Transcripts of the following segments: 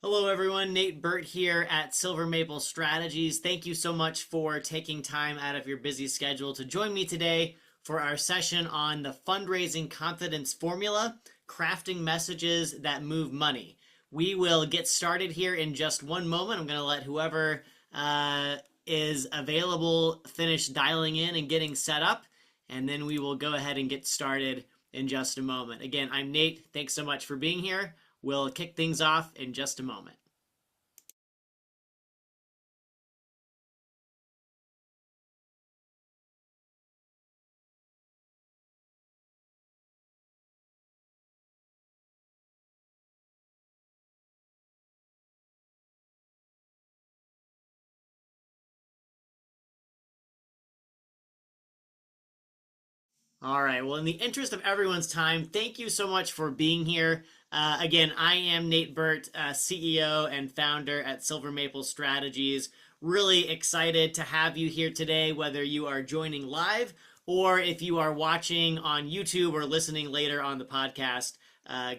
Hello, everyone. Nate Birt here at Silver Maple Strategies. Thank you so much for taking time out of your busy schedule to join me today for our session on the Fundraising Confidence Formula, crafting messages that move money. We will get started here in just one moment. I'm going to let whoever is available finish dialing in and getting set up, and then we will go ahead and get started in just a moment. Again, I'm Nate. Thanks so much for being here. We'll kick things off in just a moment. All right. Well, in the interest of everyone's time, thank you so much for being here. Again, I am Nate Birt, CEO and founder at Silver Maple Strategies. Really excited to have you here today, whether you are joining live or if you are watching on YouTube or listening later on the podcast.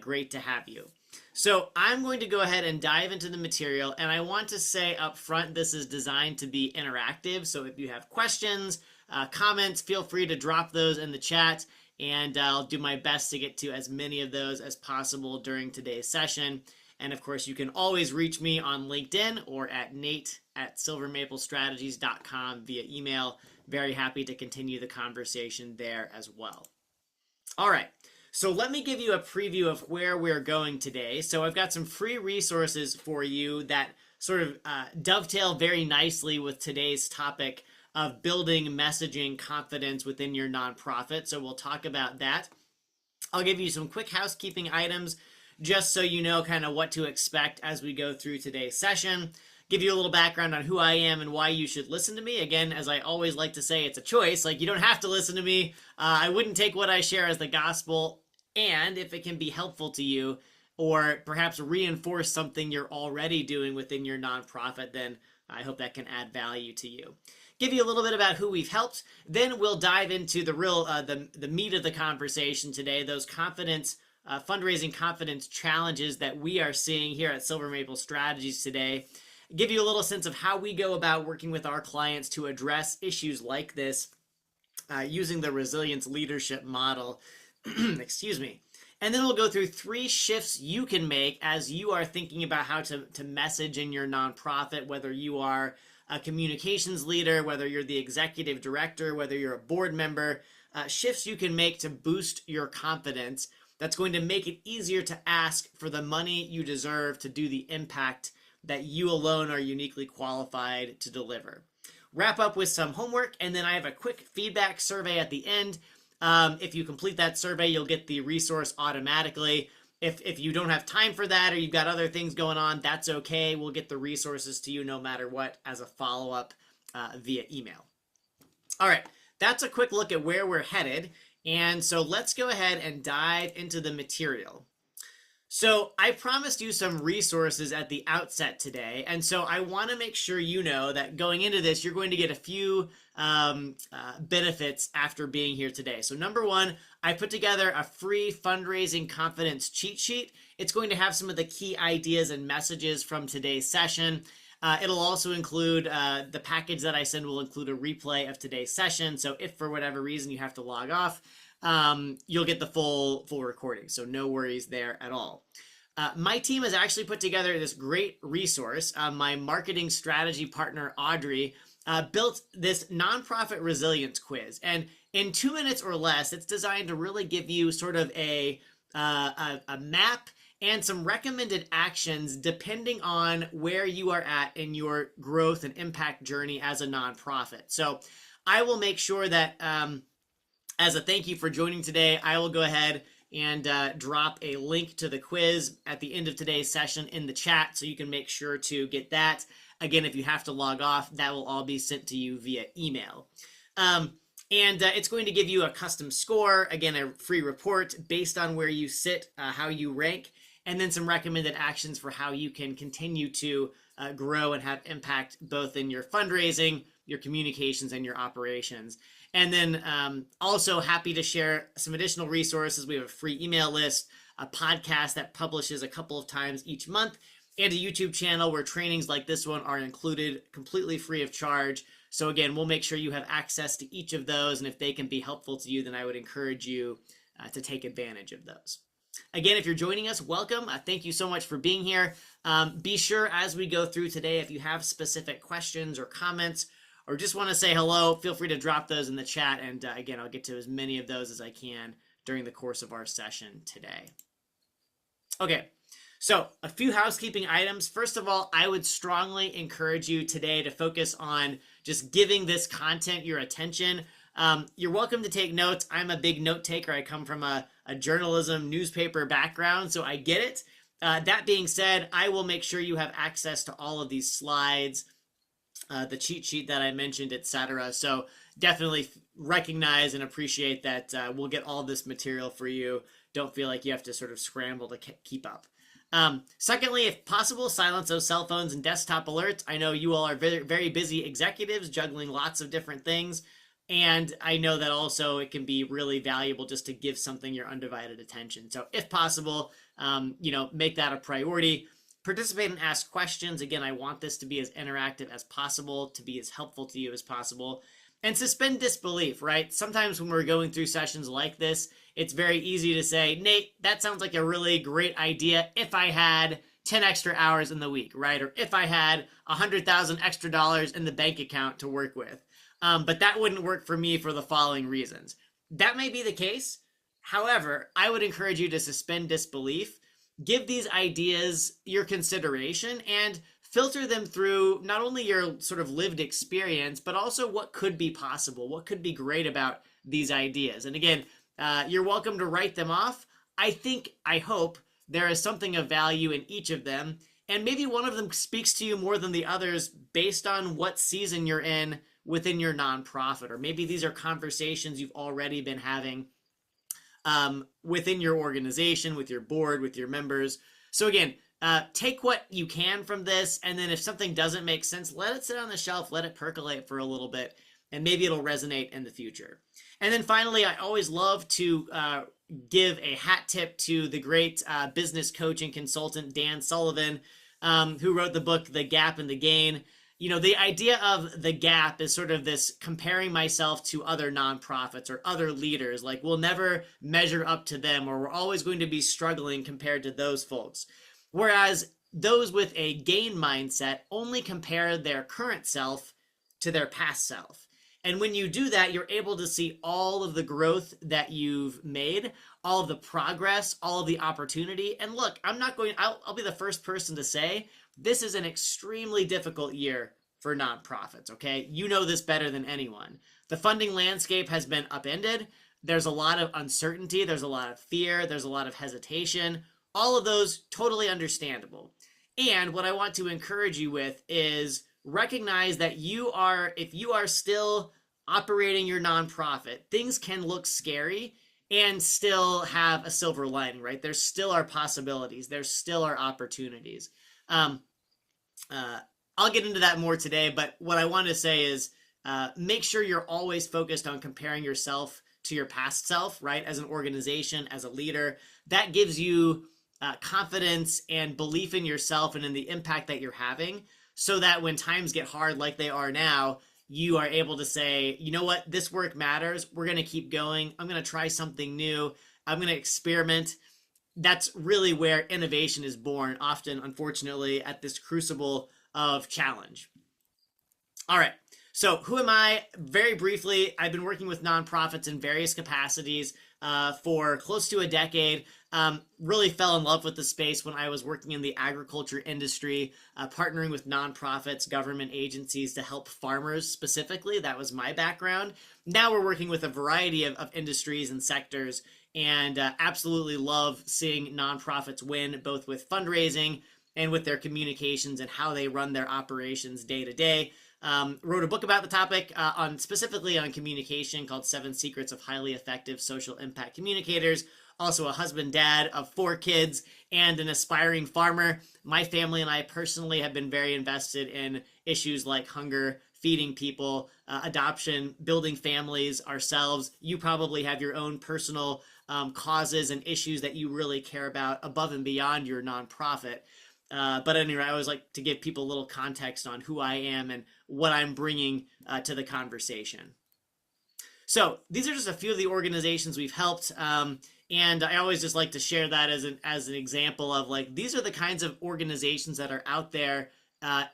Great to have you. So I'm going to go ahead and dive into the material, and I want to say up front, this is designed to be interactive. So if you have questions, comments, feel free to drop those in the chat, and I'll do my best to get to as many of those as possible during today's session. And of course, you can always reach me on LinkedIn or at nate@silvermaplestrategies.com via email. Very happy to continue the conversation there as well. All right. So let me give you a preview of where we're going today. So I've got some free resources for you that sort of dovetail very nicely with today's topic of building messaging confidence within your nonprofit. So we'll talk about that. I'll give you some quick housekeeping items just so you know kind of what to expect as we go through today's session. Give you a little background on who I am and why you should listen to me. Again, as I always like to say, it's a choice. Like, you don't have to listen to me. I wouldn't take what I share as the gospel. And if it can be helpful to you or perhaps reinforce something you're already doing within your nonprofit, then I hope that can add value to you. Give you a little bit about who we've helped. Then we'll dive into the real, the meat of the conversation today, those fundraising confidence challenges that we are seeing here at Silver Maple Strategies today. Give you a little sense of how we go about working with our clients to address issues like this using the resilience leadership model. Excuse me. And then we'll go through 3 shifts you can make as you are thinking about how to message in your nonprofit, whether you are a communications leader, whether you're the executive director, whether you're a board member, shifts you can make to boost your confidence. That's going to make it easier to ask for the money you deserve to do the impact that you alone are uniquely qualified to deliver. Wrap up with some homework, and then I have a quick feedback survey at the end. If you complete that survey, you'll get the resource automatically. If you don't have time for that or you've got other things going on, that's okay. We'll get the resources to you no matter what as a follow-up via email. All right, that's a quick look at where we're headed. And so let's go ahead and dive into the material. So I promised you some resources at the outset today, and so I want to make sure you know that going into this, you're going to get a few benefits after being here today. So number one, I put together a free fundraising confidence cheat sheet. It's going to have some of the key ideas and messages from today's session. It'll also include the package that I send will include a replay of today's session. So if for whatever reason you have to log off, you'll get the full recording. So no worries there at all. My team has actually put together this great resource. My marketing strategy partner, Audrey, built this nonprofit resilience quiz. And in 2 minutes or less, it's designed to really give you sort of a map and some recommended actions depending on where you are at in your growth and impact journey as a nonprofit. So I will make sure that as a thank you for joining today, I will go ahead and drop a link to the quiz at the end of today's session in the chat so you can make sure to get that. Again, if you have to log off, that will all be sent to you via email. And it's going to give you a custom score, again, a free report based on where you sit, how you rank, and then some recommended actions for how you can continue to grow and have impact both in your fundraising, your communications, and your operations. And then also happy to share some additional resources. We have a free email list, a podcast that publishes a couple of times each month, and a YouTube channel where trainings like this one are included completely free of charge. So again, we'll make sure you have access to each of those, and if they can be helpful to you, then I would encourage you to take advantage of those. Again, if you're joining us, welcome. Thank you so much for being here. Be sure as we go through today, if you have specific questions or comments, or just want to say hello, feel free to drop those in the chat. And again, I'll get to as many of those as I can during the course of our session today. Okay, so a few housekeeping items. First of all, I would strongly encourage you today to focus on just giving this content your attention. You're welcome to take notes. I'm a big note taker. I come from a journalism newspaper background, so I get it. That being said, I will make sure you have access to all of these slides, the cheat sheet that I mentioned, etc. So definitely recognize and appreciate that we'll get all this material for you. Don't feel like you have to sort of scramble to keep up. Secondly, if possible, silence those cell phones and desktop alerts. I know you all are very, very busy executives juggling lots of different things. And I know that also it can be really valuable just to give something your undivided attention. So if possible, make that a priority. Participate and ask questions. Again, I want this to be as interactive as possible, to be as helpful to you as possible. And suspend disbelief, right? Sometimes when we're going through sessions like this, it's very easy to say, Nate, that sounds like a really great idea if I had 10 extra hours in the week, right? Or if I had $100,000 extra dollars in the bank account to work with. But that wouldn't work for me for the following reasons. That may be the case. However, I would encourage you to suspend disbelief, give these ideas your consideration, and filter them through not only your sort of lived experience, but also what could be possible, what could be great about these ideas. And again, you're welcome to write them off. I hope there is something of value in each of them, and maybe one of them speaks to you more than the others based on what season you're in within your nonprofit, or maybe these are conversations you've already been having within your organization, with your board, with your members. So again, take what you can from this, and then if something doesn't make sense, let it sit on the shelf, let it percolate for a little bit, and maybe it'll resonate in the future. And then finally, I always love to give a hat tip to the great business coach and consultant Dan Sullivan, who wrote the book, The Gap and the Gain. The idea of the gap is sort of this comparing myself to other nonprofits or other leaders. Like, we'll never measure up to them, or we're always going to be struggling compared to those folks. Whereas those with a gain mindset only compare their current self to their past self. And when you do that, you're able to see all of the growth that you've made, all of the progress, all of the opportunity. And look, I'll be the first person to say, this is an extremely difficult year for nonprofits, okay? You know this better than anyone. The funding landscape has been upended. There's a lot of uncertainty. There's a lot of fear. There's a lot of hesitation. All of those totally understandable. And what I want to encourage you with is recognize that if you are still operating your nonprofit, things can look scary and still have a silver lining, right? There still are possibilities. There still are opportunities. I'll get into that more today, but what I want to say is make sure you're always focused on comparing yourself to your past self, right? As an organization, as a leader. That gives you confidence and belief in yourself and in the impact that you're having, so that when times get hard like they are now, you are able to say, you know what, this work matters. We're going to keep going. I'm going to try something new. I'm going to experiment. That's really where innovation is born, often, unfortunately, at this crucible of challenge. All right, so who am I? Very briefly, I've been working with nonprofits in various capacities for close to a decade. Really fell in love with the space when I was working in the agriculture industry, partnering with nonprofits, government agencies to help farmers specifically. That was my background. Now we're working with a variety of industries and sectors, and absolutely love seeing nonprofits win, both with fundraising and with their communications and how they run their operations day to day. Wrote a book about the topic specifically on communication called 7 Secrets of Highly Effective Social Impact Communicators. Also a husband, dad of 4 kids, and an aspiring farmer. My family and I personally have been very invested in issues like hunger, feeding people, adoption, building families ourselves. You probably have your own personal causes and issues that you really care about above and beyond your nonprofit. But anyway, I always like to give people a little context on who I am and what I'm bringing to the conversation. So these are just a few of the organizations we've helped. And I always just like to share that as an example of like, these are the kinds of organizations that are out there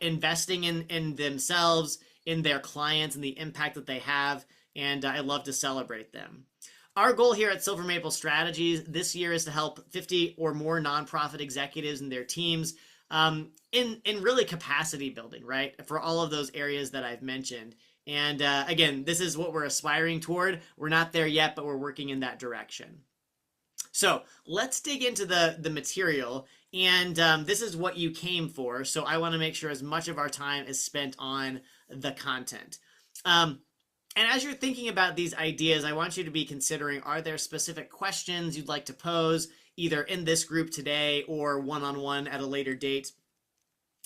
investing in themselves, in their clients, and the impact that they have. And I love to celebrate them. Our goal here at Silver Maple Strategies this year is to help 50 or more nonprofit executives and their teams in really capacity building, right? For all of those areas that I've mentioned. And again, this is what we're aspiring toward. We're not there yet, but we're working in that direction. So let's dig into the material. And this is what you came for. So I want to make sure as much of our time is spent on the content. And as you're thinking about these ideas, I want you to be considering, are there specific questions you'd like to pose either in this group today or one-on-one at a later date?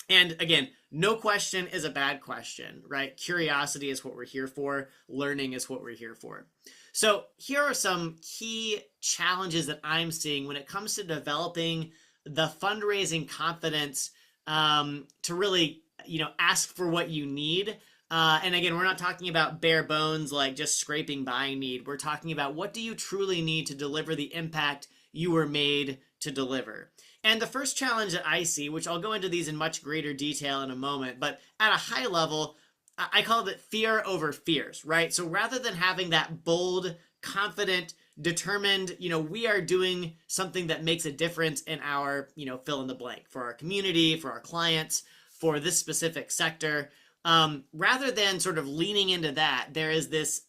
And again, no question is a bad question, right? Curiosity is what we're here for. Learning is what we're here for. So here are some key challenges that I'm seeing when it comes to developing the fundraising confidence to really, ask for what you need. And again, we're not talking about bare bones, like just scraping by need. We're talking about what do you truly need to deliver the impact you were made to deliver. And the first challenge that I see, which I'll go into these in much greater detail in a moment, but at a high level, I call it fear over fears, right? So rather than having that bold, confident, determined, we are doing something that makes a difference in our, fill in the blank, for our community, for our clients, for this specific sector. Rather than sort of leaning into that, there is this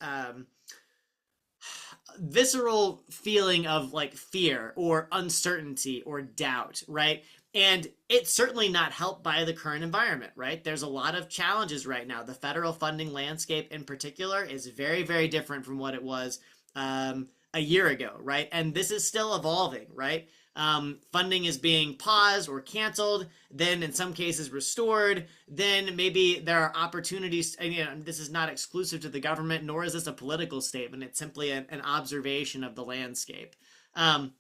visceral feeling of like fear or uncertainty or doubt, right? And it's certainly not helped by the current environment, right? There's a lot of challenges right now. The federal funding landscape in particular is very, very different from what it was a year ago, right? And this is still evolving, right? Funding is being paused or canceled, then in some cases restored, then maybe there are opportunities. And, this is not exclusive to the government, nor is this a political statement. It's simply an observation of the landscape. And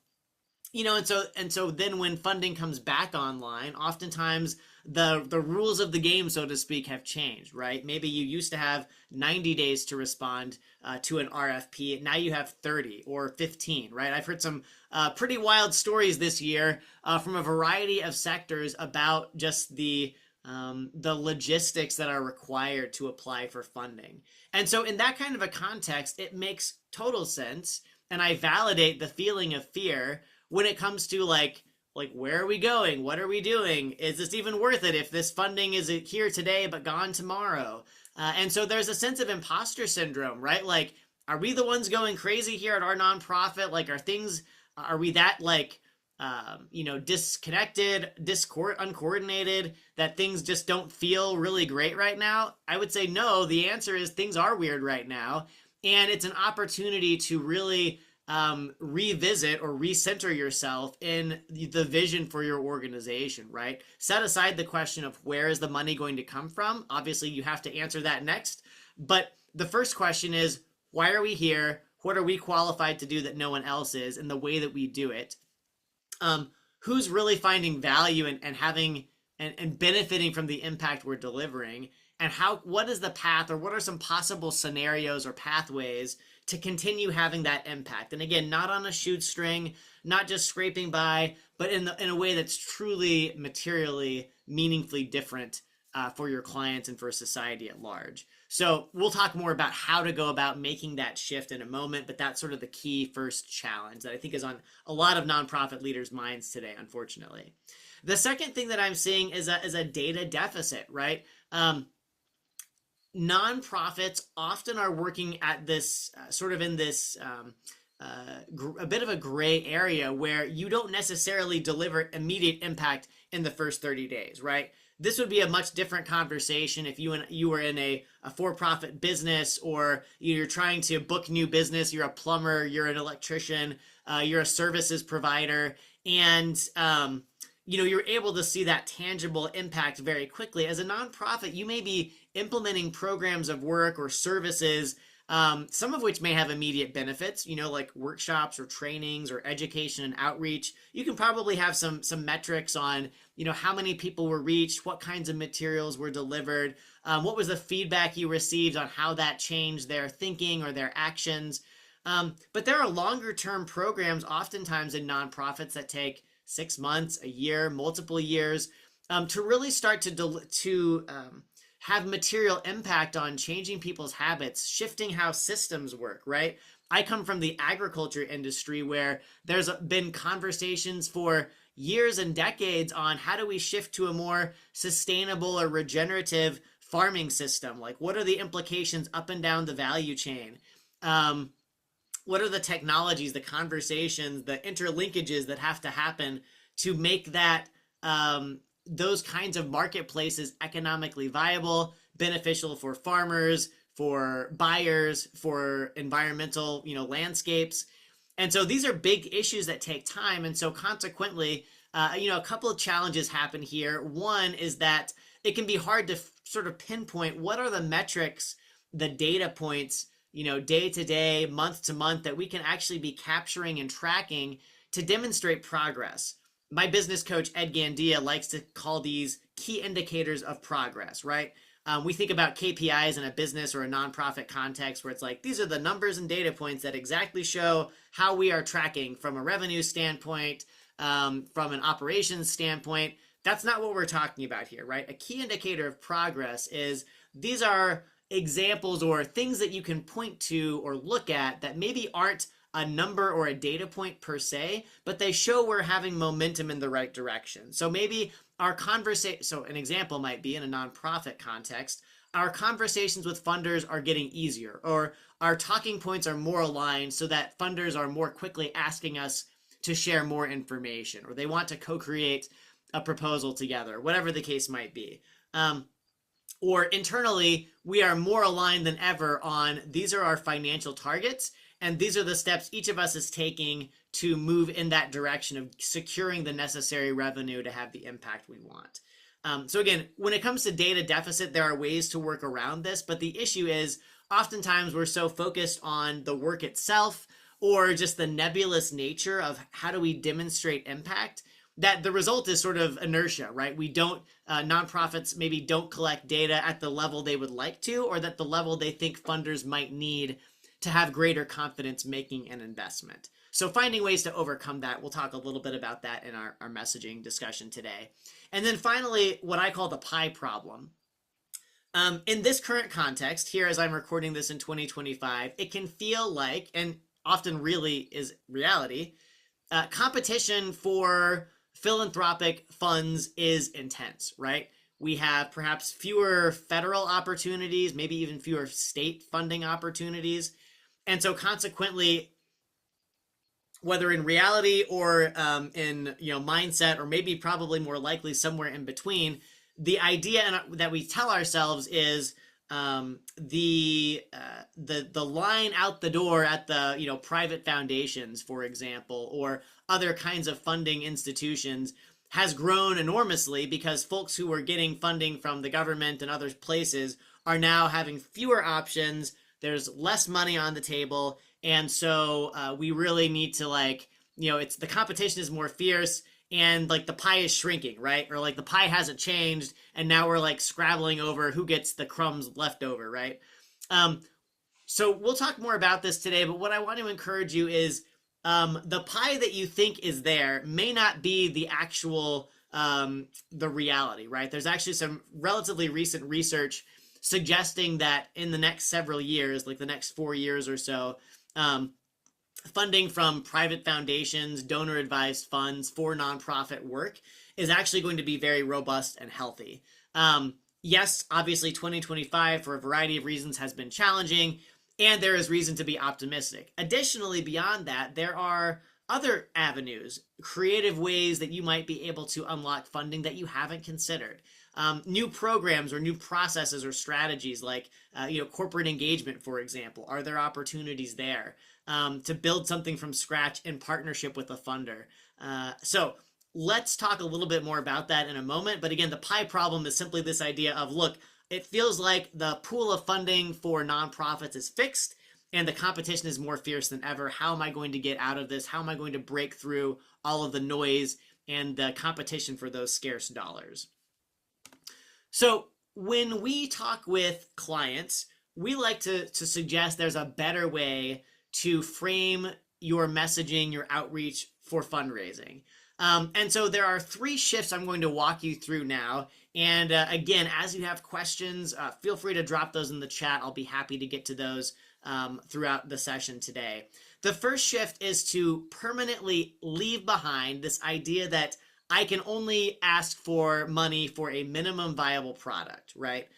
so then when funding comes back online, oftentimes the rules of the game, so to speak, have changed, right? Maybe you used to have 90 days to respond to an RFP. Now you have 30 or 15, right? I've heard some pretty wild stories this year from a variety of sectors about just the logistics that are required to apply for funding. And so in that kind of a context, it makes total sense. And I validate the feeling of fear when it comes to like where are we going? What are we doing? Is this even worth it if this funding is here today but gone tomorrow? And so there's a sense of imposter syndrome, right? Like, are we the ones going crazy here at our nonprofit? Like, are we that disconnected, uncoordinated, that things just don't feel really great right now? I would say no. The answer is things are weird right now. And it's an opportunity to really revisit or recenter yourself in the vision for your organization, right? Set aside the question of where is the money going to come from? Obviously, you have to answer that next. But the first question is, why are we here? What are we qualified to do that no one else is, and the way that we do it? Who's really finding value and having and benefiting from the impact we're delivering? And what is the path, or what are some possible scenarios or pathways to continue having that impact? And again, not on a shoestring, not just scraping by, but in a way that's truly materially, meaningfully different for your clients and for society at large. So we'll talk more about how to go about making that shift in a moment, but that's sort of the key first challenge that I think is on a lot of nonprofit leaders' minds today, unfortunately. The second thing that I'm seeing is a data deficit, right? Nonprofits often are working at this a bit of a gray area where you don't necessarily deliver immediate impact in the first 30 days, right? This would be a much different conversation if you were in a for-profit business, or you're trying to book new business, you're a plumber, you're an electrician, you're a services provider, and you're able to see that tangible impact very quickly. As a nonprofit, you may be implementing programs of work or services some of which may have immediate benefits, like workshops or trainings or education and outreach. You can probably have some metrics on, how many people were reached, what kinds of materials were delivered, what was the feedback you received on how that changed their thinking or their actions. But there are longer term programs oftentimes in nonprofits that take 6 months, a year, multiple years, to really start to have material impact on changing people's habits, shifting how systems work, right? I come from the agriculture industry where there's been conversations for years and decades on how do we shift to a more sustainable or regenerative farming system? Like, what are the implications up and down the value chain? What are the technologies, the conversations, the interlinkages that have to happen to make that those kinds of marketplaces economically viable, beneficial for farmers, for buyers, for environmental, landscapes? And so these are big issues that take time. And so consequently, a couple of challenges happen here. One is that it can be hard to sort of pinpoint what are the metrics, the data points, day to day, month to month that we can actually be capturing and tracking to demonstrate progress. My business coach, Ed Gandia, likes to call these key indicators of progress, right? We think about KPIs in a business or a nonprofit context where it's like, these are the numbers and data points that exactly show how we are tracking from a revenue standpoint, from an operations standpoint. That's not what we're talking about here, right? A key indicator of progress is these are examples or things that you can point to or look at that maybe aren't a number or a data point per se, but they show we're having momentum in the right direction. So maybe our conversation, so an example might be in a nonprofit context, our conversations with funders are getting easier, or our talking points are more aligned so that funders are more quickly asking us to share more information, or they want to co-create a proposal together, whatever the case might be. Or internally, we are more aligned than ever on these are our financial targets, and these are the steps each of us is taking to move in that direction of securing the necessary revenue to have the impact we want. So again, when it comes to data deficit, there are ways to work around this, but the issue is oftentimes we're so focused on the work itself or just the nebulous nature of how do we demonstrate impact that the result is sort of inertia, right? We don't, nonprofits maybe don't collect data at the level they would like to, or that the level they think funders might need to have greater confidence making an investment. So finding ways to overcome that, we'll talk a little bit about that in our messaging discussion today. And then finally, what I call the pie problem. In this current context, here as I'm recording this in 2025, it can feel like, and often really is reality, competition for philanthropic funds is intense, right? We have perhaps fewer federal opportunities, maybe even fewer state funding opportunities. And so consequently, whether in reality or in mindset, or maybe probably more likely somewhere in between, the idea that we tell ourselves is the line out the door at the private foundations, for example, or other kinds of funding institutions has grown enormously because folks who were getting funding from the government and other places are now having fewer options. There's less money on the table, and so we really need to it's the competition is more fierce, and the pie is shrinking, right? Or the pie hasn't changed, and now we're scrabbling over who gets the crumbs left over, right? So we'll talk more about this today, but what I want to encourage you is the pie that you think is there may not be the actual the reality, right? There's actually some relatively recent research suggesting that in the next several years, the next 4 years or so, funding from private foundations, donor-advised funds for nonprofit work is actually going to be very robust and healthy. Yes, obviously 2025, for a variety of reasons, has been challenging, and there is reason to be optimistic. Additionally, beyond that, there are other avenues, creative ways that you might be able to unlock funding that you haven't considered. New programs or new processes or strategies like corporate engagement, for example. Are there opportunities there to build something from scratch in partnership with a funder? So let's talk a little bit more about that in a moment. But again, the pie problem is simply this idea of, look, it feels like the pool of funding for nonprofits is fixed, and the competition is more fierce than ever. How am I going to get out of this? How am I going to break through all of the noise and the competition for those scarce dollars? So when we talk with clients, we like to suggest there's a better way to frame your messaging, your outreach for fundraising. And so there are 3 shifts I'm going to walk you through now. And again, as you have questions, feel free to drop those in the chat. I'll be happy to get to those throughout the session today. The first shift is to permanently leave behind this idea that I can only ask for money for a minimum viable product, right?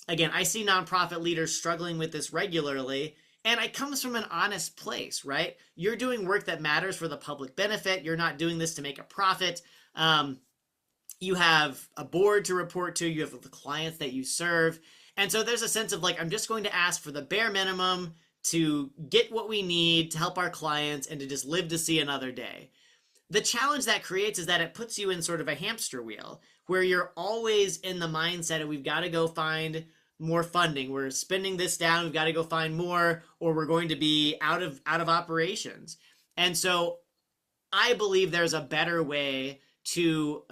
Again, I see nonprofit leaders struggling with this regularly, and it comes from an honest place, right? You're doing work that matters for the public benefit. You're not doing this to make a profit. You have a board to report to. You have the clients that you serve. And so there's a sense of like, I'm just going to ask for the bare minimum to get what we need to help our clients and to just live to see another day. The challenge that creates is that it puts you in sort of a hamster wheel where you're always in the mindset of we've got to go find more funding. We're spending this down. We've got to go find more, or we're going to be out of operations. And so I believe there's a better way to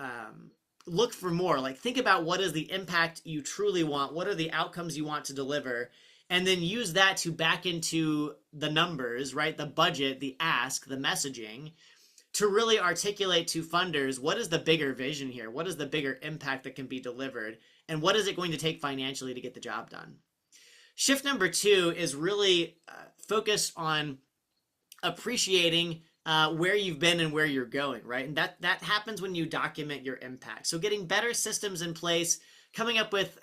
look for more. Like, think about what is the impact you truly want. What are the outcomes you want to deliver? And then use that to back into the numbers, right? The budget, the ask, the messaging, to really articulate to funders, what is the bigger vision here? What is the bigger impact that can be delivered? And what is it going to take financially to get the job done? Shift number 2 is really focused on appreciating where you've been and where you're going, right? And that happens when you document your impact. So getting better systems in place, coming up with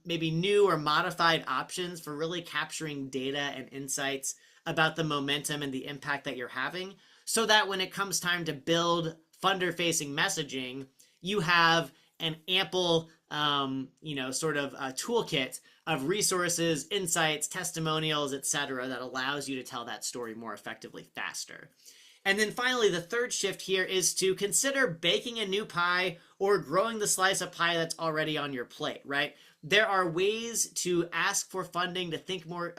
maybe new or modified options for really capturing data and insights about the momentum and the impact that you're having, so that when it comes time to build funder-facing messaging, you have an ample, sort of a toolkit of resources, insights, testimonials, etc., that allows you to tell that story more effectively faster. And then finally, the third shift here is to consider baking a new pie or growing the slice of pie that's already on your plate, right? There are ways to ask for funding, to think more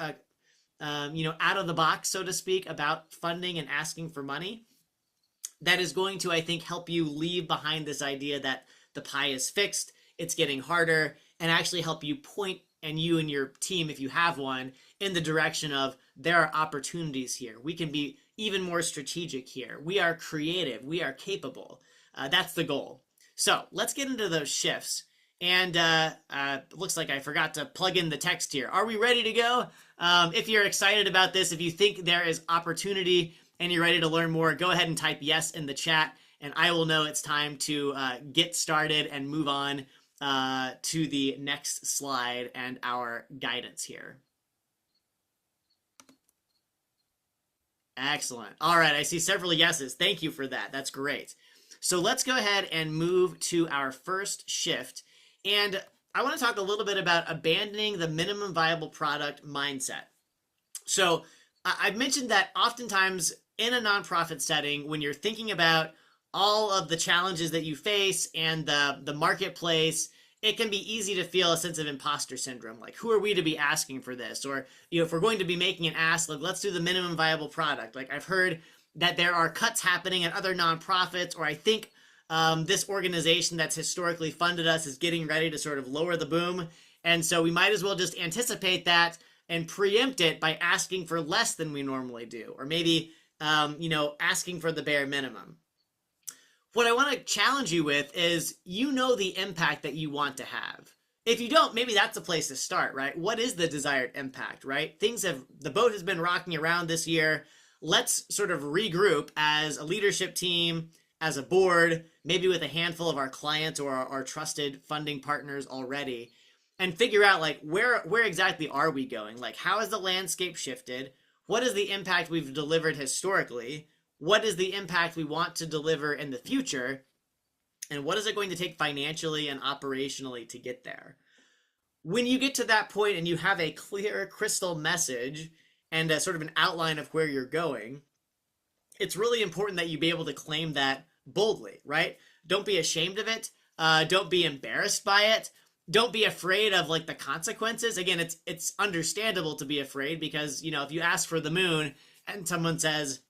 out of the box, so to speak, about funding and asking for money. That is going to, I think, help you leave behind this idea that the pie is fixed, it's getting harder, and actually help you point, and you and your team, if you have one, in the direction of there are opportunities here. We can be even more strategic here. We are creative. We are capable. That's the goal. So let's get into those shifts. And looks like I forgot to plug in the text here. Are we ready to go? If you're excited about this, if you think there is opportunity and you're ready to learn more, go ahead and type yes in the chat, and I will know it's time to get started and move on to the next slide and our guidance here. Excellent. All right, I see several yeses. Thank you for that. That's great. So let's go ahead and move to our first shift. And I want to talk a little bit about abandoning the minimum viable product mindset. So I've mentioned that oftentimes in a nonprofit setting, when you're thinking about all of the challenges that you face and the marketplace, it can be easy to feel a sense of imposter syndrome. Like, who are we to be asking for this? Or, if we're going to be making an ask, like, let's do the minimum viable product. Like, I've heard that there are cuts happening at other nonprofits, or I think this organization that's historically funded us is getting ready to sort of lower the boom. And so we might as well just anticipate that and preempt it by asking for less than we normally do, or maybe, asking for the bare minimum. What I want to challenge you with is, the impact that you want to have. If you don't, maybe that's a place to start, right? What is the desired impact, right? The boat has been rocking around this year. Let's sort of regroup as a leadership team, as a board, maybe with a handful of our clients or our trusted funding partners already, and figure out, like, where exactly are we going? Like, how has the landscape shifted? What is the impact we've delivered historically? What is the impact we want to deliver in the future? And what is it going to take financially and operationally to get there? When you get to that point and you have a clear, crystal message and a sort of an outline of where you're going, it's really important that you be able to claim that boldly, right? Don't be ashamed of it. Don't be embarrassed by it. don't be afraid of like the consequences. Again, it's understandable to be afraid because, if you ask for the moon and someone says,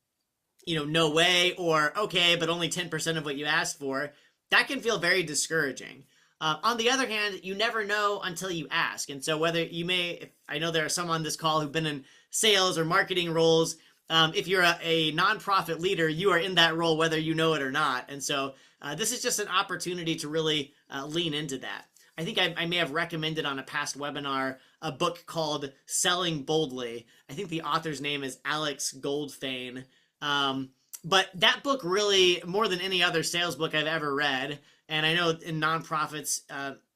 no way, or okay, but only 10% of what you asked for, that can feel very discouraging. On the other hand, you never know until you ask. And so whether I know there are some on this call who've been in sales or marketing roles. If you're a nonprofit leader, you are in that role whether you know it or not. And so this is just an opportunity to really lean into that. I think I may have recommended on a past webinar a book called Selling Boldly. I think the author's name is Alex Goldfein. But that book really, more than any other sales book I've ever read, and I know in nonprofits,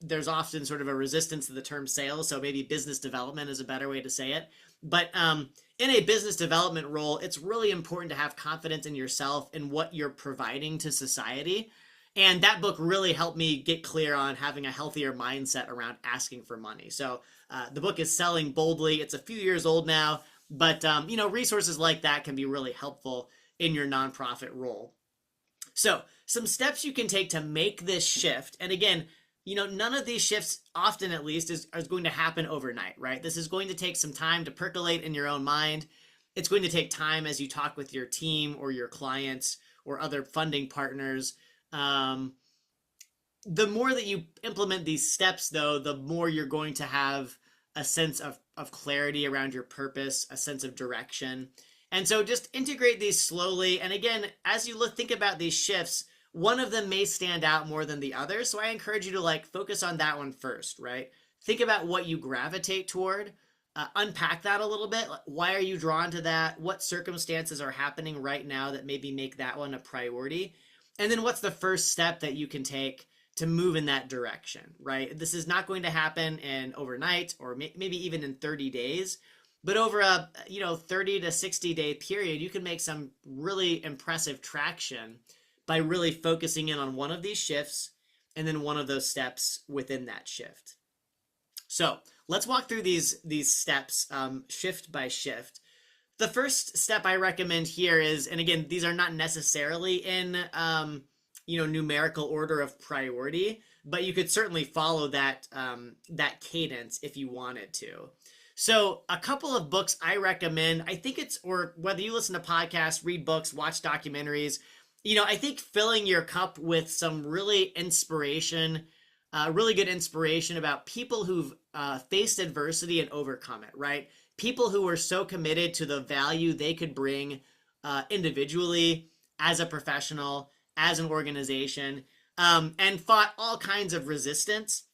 there's often sort of a resistance to the term sales, so maybe business development is a better way to say it. But in a business development role, it's really important to have confidence in yourself and what you're providing to society. And that book really helped me get clear on having a healthier mindset around asking for money. So the book is Selling Boldly. It's a few years old now, but resources like that can be really helpful in your nonprofit role. So some steps you can take to make this shift. And again, none of these shifts, often at least, is going to happen overnight, right? This is going to take some time to percolate in your own mind. It's going to take time as you talk with your team or your clients or other funding partners. The more that you implement these steps, though, the more you're going to have a sense of clarity around your purpose, a sense of direction. And so just integrate these slowly. And again, as you think about these shifts, one of them may stand out more than the other. So I encourage you to focus on that one first, right? Think about what you gravitate toward, unpack that a little bit. Why are you drawn to that? What circumstances are happening right now that maybe make that one a priority? And then what's the first step that you can take to move in that direction, right? This is not going to happen in overnight or maybe even in 30 days. But over a 30 to 60 day period, you can make some really impressive traction by really focusing in on one of these shifts and then one of those steps within that shift. So let's walk through these steps shift by shift. The first step I recommend here is, and again, these are not necessarily in numerical order of priority, but you could certainly follow that cadence if you wanted to. So a couple of books I recommend, or whether you listen to podcasts, read books, watch documentaries, I think filling your cup with some really good inspiration about people who've faced adversity and overcome it, right? People who were so committed to the value they could bring individually, as a professional, as an organization, and fought all kinds of resistance,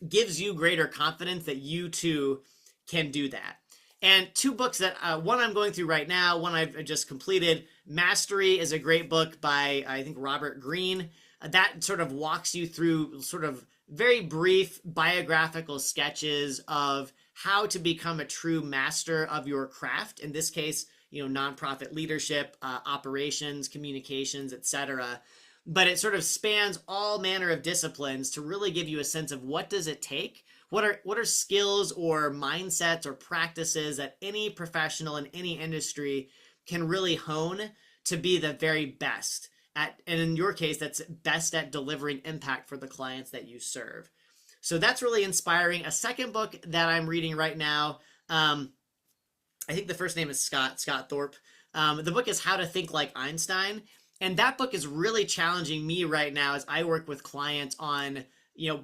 gives you greater confidence that you too can do that. And two books that one I'm going through right now, one I've just completed. Mastery is a great book by, I think, Robert Greene. That sort of walks you through sort of very brief biographical sketches of how to become a true master of your craft. In this case, nonprofit leadership, operations, communications, etc. But it sort of spans all manner of disciplines to really give you a sense of what does it take. What are skills or mindsets or practices that any professional in any industry can really hone to be the very best at, and in your case, that's best at delivering impact for the clients that you serve. So that's really inspiring. A second book that I'm reading right now, I think the first name is Scott Thorpe. The book is How to Think Like Einstein. And that book is really challenging me right now as I work with clients on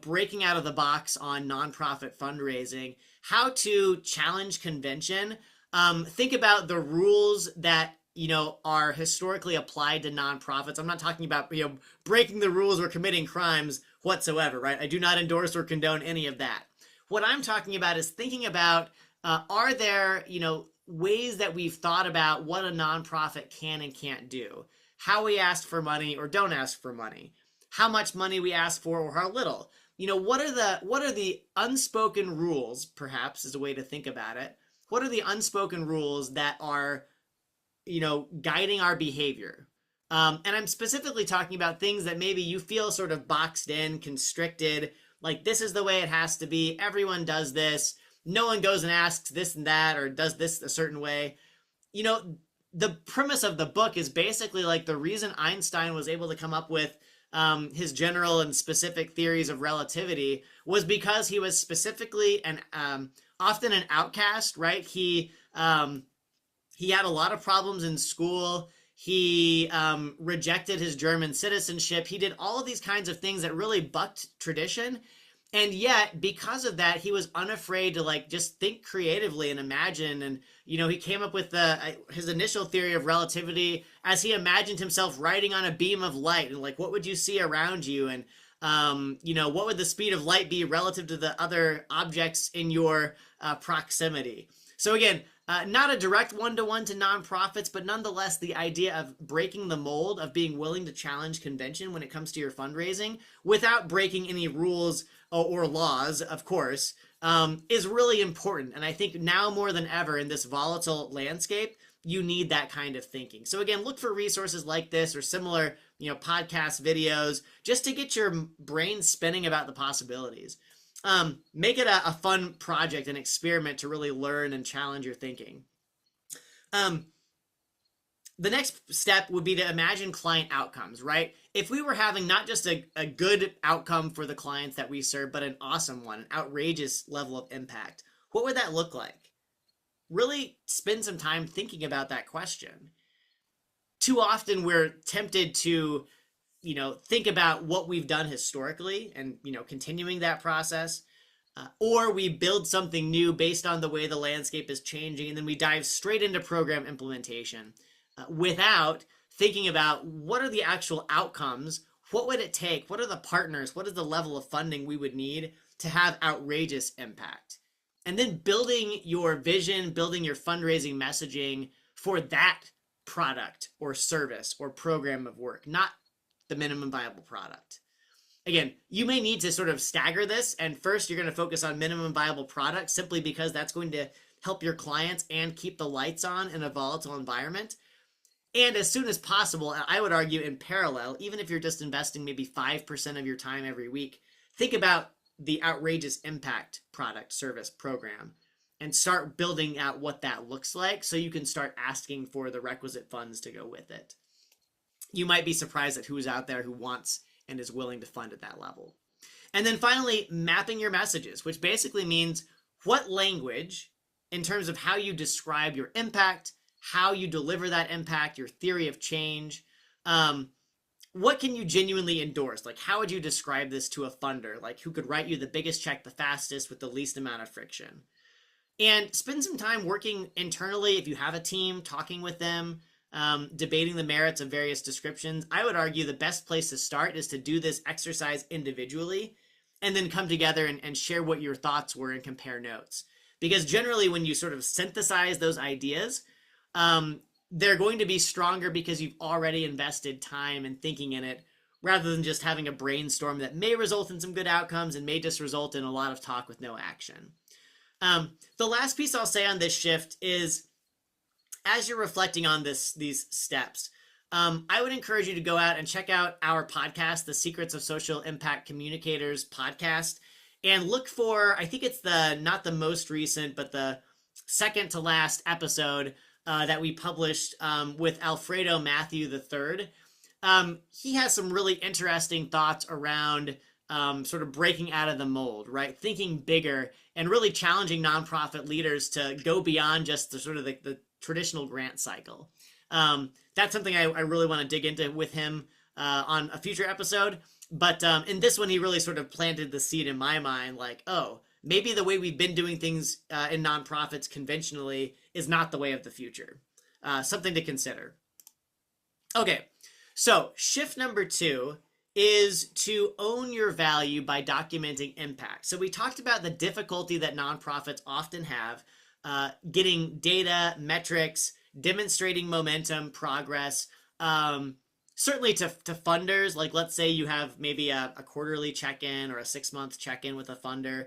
breaking out of the box on nonprofit fundraising, how to challenge convention, think about the rules that, are historically applied to nonprofits. I'm not talking about, breaking the rules or committing crimes whatsoever, right? I do not endorse or condone any of that. What I'm talking about is thinking about, are there, ways that we've thought about what a nonprofit can and can't do, how we ask for money or don't ask for money, how much money we ask for or how little. What are the unspoken rules, perhaps is a way to think about it. What are the unspoken rules that are, guiding our behavior? And I'm specifically talking about things that maybe you feel sort of boxed in, constricted, like this is the way it has to be. Everyone does this. No one goes and asks this and that or does this a certain way. The premise of the book is basically like the reason Einstein was able to come up with his general and specific theories of relativity was because he was specifically and often an outcast, right? He had a lot of problems in school. He rejected his German citizenship. He did all of these kinds of things that really bucked tradition. And yet, because of that, he was unafraid to like just think creatively and imagine. And, he came up with his initial theory of relativity as he imagined himself riding on a beam of light. And like, what would you see around you? And, what would the speed of light be relative to the other objects in your proximity? So again, not a direct one-to-one to nonprofits, but nonetheless, the idea of breaking the mold, of being willing to challenge convention when it comes to your fundraising without breaking any rules or laws, of course, is really important. And I think now more than ever in this volatile landscape, you need that kind of thinking. So again, look for resources like this or similar, podcast videos, just to get your brain spinning about the possibilities. Make it a fun project, an experiment to really learn and challenge your thinking. The next step would be to imagine client outcomes, right? If we were having not just a good outcome for the clients that we serve, but an awesome one, an outrageous level of impact, what would that look like? Really spend some time thinking about that question. Too often we're tempted to, think about what we've done historically and, continuing that process. Or we build something new based on the way the landscape is changing, and then we dive straight into program implementation without thinking about what are the actual outcomes, what would it take, what are the partners, what is the level of funding we would need to have outrageous impact. And then building your vision, building your fundraising messaging for that product or service or program of work, not the minimum viable product. Again, you may need to sort of stagger this, and first you're going to focus on minimum viable product simply because that's going to help your clients and keep the lights on in a volatile environment. And as soon as possible, I would argue in parallel, even if you're just investing maybe 5% of your time every week, think about the outrageous impact product, service, program, and start building out what that looks like so you can start asking for the requisite funds to go with it. You might be surprised at who's out there who wants and is willing to fund at that level. And then finally, mapping your messages, which basically means what language, in terms of how you describe your impact, how you deliver that impact, your theory of change, what can you genuinely endorse? Like, how would you describe this to a funder? Like, who could write you the biggest check the fastest with the least amount of friction? And spend some time working internally if you have a team, talking with them, debating the merits of various descriptions. I would argue the best place to start is to do this exercise individually and then come together and share what your thoughts were and compare notes. Because generally when you sort of synthesize those ideas, they're going to be stronger because you've already invested time and thinking in it rather than just having a brainstorm that may result in some good outcomes and may just result in a lot of talk with no action. The last piece I'll say on this shift is, as you're reflecting on these steps, I would encourage you to go out and check out our podcast, the Secrets of Social Impact Communicators podcast, and look for, I think it's not the most recent, but the second to last episode that we published with Alfredo Matthew III. He has some really interesting thoughts around sort of breaking out of the mold, right? Thinking bigger and really challenging nonprofit leaders to go beyond just the sort of the traditional grant cycle. That's something I really want to dig into with him on a future episode. But in this one, he really sort of planted the seed in my mind, like, oh, maybe the way we've been doing things in nonprofits conventionally is not the way of the future. Something to consider. Okay, so shift number 2 is to own your value by documenting impact. So we talked about the difficulty that nonprofits often have getting data, metrics, demonstrating momentum, progress. Certainly to funders, like let's say you have maybe a quarterly check-in or a 6-month check-in with a funder.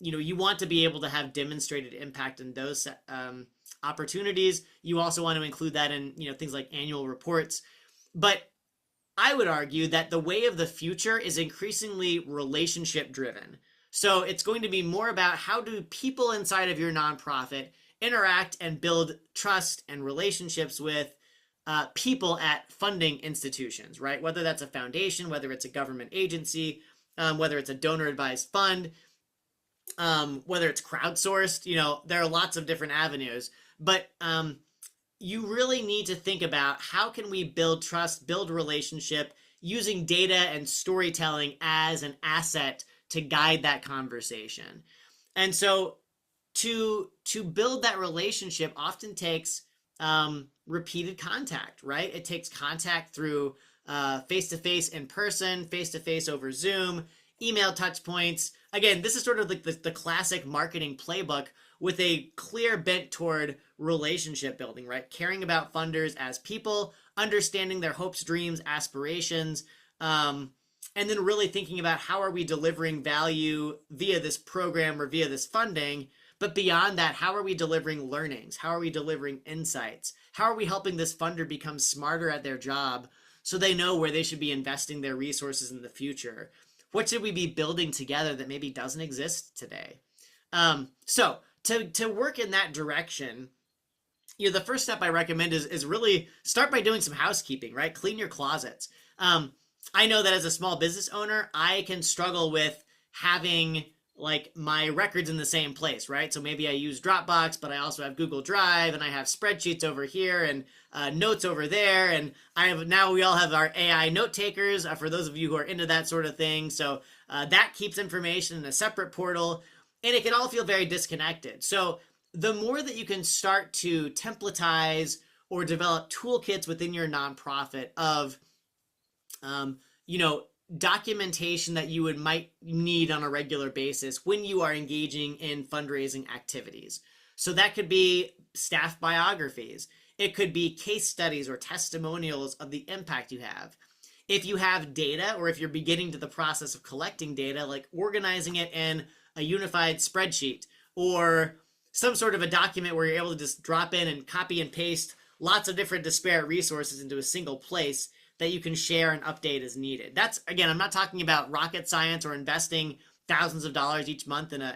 You want to be able to have demonstrated impact in those opportunities. You also want to include that in things like annual reports. But I would argue that the way of the future is increasingly relationship driven. So it's going to be more about how do people inside of your nonprofit interact and build trust and relationships with people at funding institutions, right? Whether that's a foundation, whether it's a government agency, whether it's a donor advised fund, whether it's crowdsourced, there are lots of different avenues. But you really need to think about how can we build trust, build relationship using data and storytelling as an asset to guide that conversation. And so to build that relationship often takes repeated contact, right? It takes contact through face-to-face in person, face-to-face over Zoom, email touch points. Again, this is sort of like the classic marketing playbook with a clear bent toward relationship building, right? Caring about funders as people, understanding their hopes, dreams, aspirations, and then really thinking about how are we delivering value via this program or via this funding. But beyond that, how are we delivering learnings? How are we delivering insights? How are we helping this funder become smarter at their job so they know where they should be investing their resources in the future? What should we be building together that maybe doesn't exist today? So to work in that direction, the first step I recommend is really start by doing some housekeeping, right? Clean your closets. I know that as a small business owner, I can struggle with having like my records in the same place, right? So maybe I use Dropbox, but I also have Google Drive and I have spreadsheets over here and notes over there. And we all have our AI note takers for those of you who are into that sort of thing. So that keeps information in a separate portal and it can all feel very disconnected. So the more that you can start to templatize or develop toolkits within your nonprofit of, documentation that you might need on a regular basis when you are engaging in fundraising activities. So that could be staff biographies. It could be case studies or testimonials of the impact you have. If you have data or if you're beginning to the process of collecting data, like organizing it in a unified spreadsheet or some sort of a document where you're able to just drop in and copy and paste lots of different disparate resources into a single place that you can share and update as needed. That's, again, I'm not talking about rocket science or investing thousands of dollars each month in a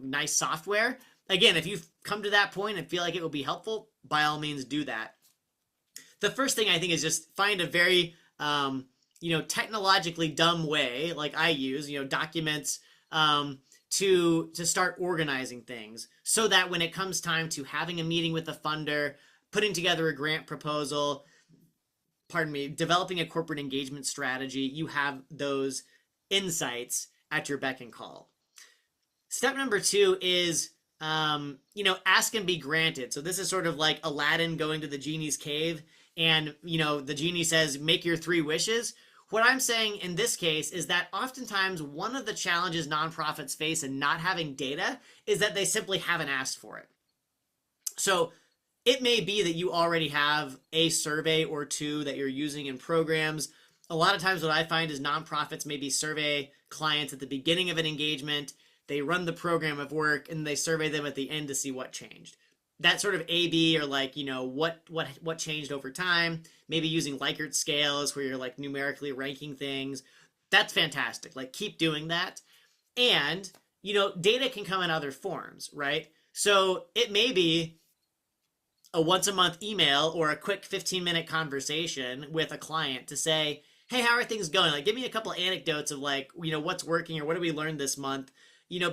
nice software. Again, if you've come to that point and feel like it will be helpful, by all means do that. The first thing I think is just find a very technologically dumb way, like I use, documents to start organizing things so that when it comes time to having a meeting with a funder, putting together a grant proposal, developing a corporate engagement strategy, you have those insights at your beck and call. Step number 2 is, ask and be granted. So this is sort of like Aladdin going to the genie's cave and, the genie says, make your 3 wishes. What I'm saying in this case is that oftentimes one of the challenges nonprofits face in not having data is that they simply haven't asked for it. So it may be that you already have a survey or 2 that you're using in programs. A lot of times what I find is nonprofits maybe survey clients at the beginning of an engagement, they run the program of work, and they survey them at the end to see what changed. That sort of A/B or like, what changed over time, maybe using Likert scales where you're like numerically ranking things. That's fantastic. Like keep doing that. And, data can come in other forms, right? So it may be a once a month email or a quick 15-minute conversation with a client to say, hey, how are things going? Like, give me a couple anecdotes of like, what's working or what have we learned this month?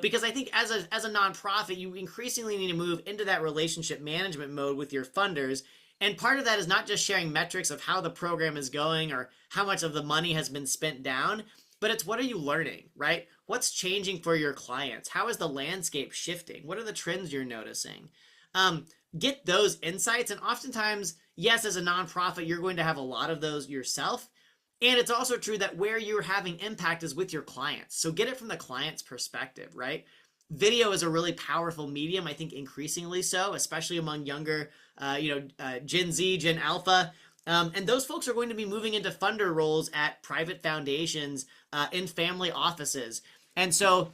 Because I think as a nonprofit, you increasingly need to move into that relationship management mode with your funders. And part of that is not just sharing metrics of how the program is going or how much of the money has been spent down, but it's what are you learning, right? What's changing for your clients? How is the landscape shifting? What are the trends you're noticing? Get those insights. And oftentimes, yes, as a nonprofit, you're going to have a lot of those yourself. And it's also true that where you're having impact is with your clients. So get it from the client's perspective, right? Video is a really powerful medium, I think increasingly so, especially among younger, Gen Z, Gen Alpha. And those folks are going to be moving into funder roles at private foundations, in family offices. And so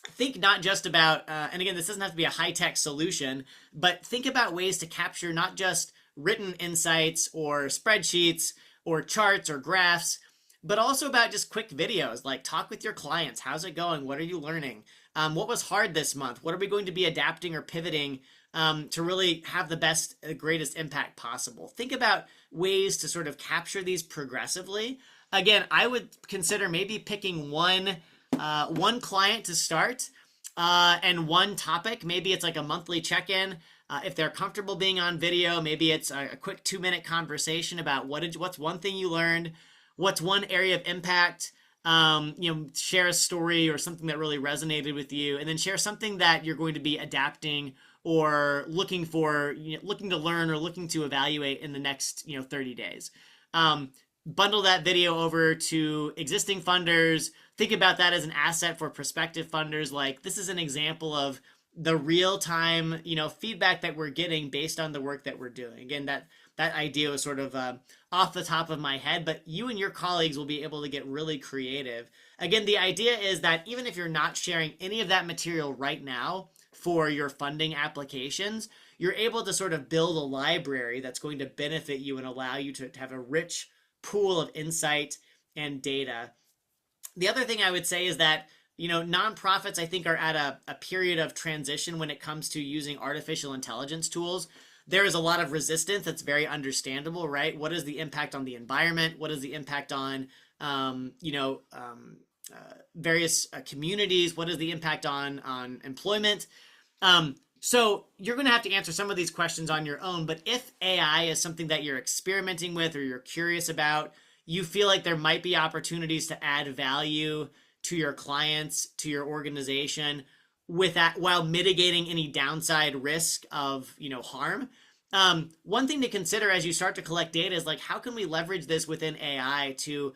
think not just about, and again, this doesn't have to be a high-tech solution, but think about ways to capture not just written insights or spreadsheets or charts or graphs, but also about just quick videos, like talk with your clients. How's it going? What are you learning? What was hard this month? What are we going to be adapting or pivoting to really have the best, greatest impact possible? Think about ways to sort of capture these progressively. Again, I would consider maybe picking one client to start and one topic. Maybe it's like a monthly check-in. If they're comfortable being on video, maybe it's a quick 2-minute conversation about what's one thing you learned, what's one area of impact. Share a story or something that really resonated with you, and then share something that you're going to be adapting or looking to learn or looking to evaluate in the next 30 days. Bundle that video over to existing funders. Think about that as an asset for prospective funders. Like, this is an example of the real-time feedback that we're getting based on the work that we're doing. Again, that idea was sort of off the top of my head, but you and your colleagues will be able to get really creative. Again, the idea is that even if you're not sharing any of that material right now for your funding applications, you're able to sort of build a library that's going to benefit you and allow you to have a rich pool of insight and data. The other thing I would say is that nonprofits, I think, are at a period of transition when it comes to using artificial intelligence tools. There is a lot of resistance. That's very understandable, right? What is the impact on the environment? What is the impact on, various communities? What is the impact on employment? So you're going to have to answer some of these questions on your own. But if AI is something that you're experimenting with or you're curious about, you feel like there might be opportunities to add value to your clients, to your organization, with that while mitigating any downside risk of harm. One thing to consider as you start to collect data is, like, how can we leverage this within AI to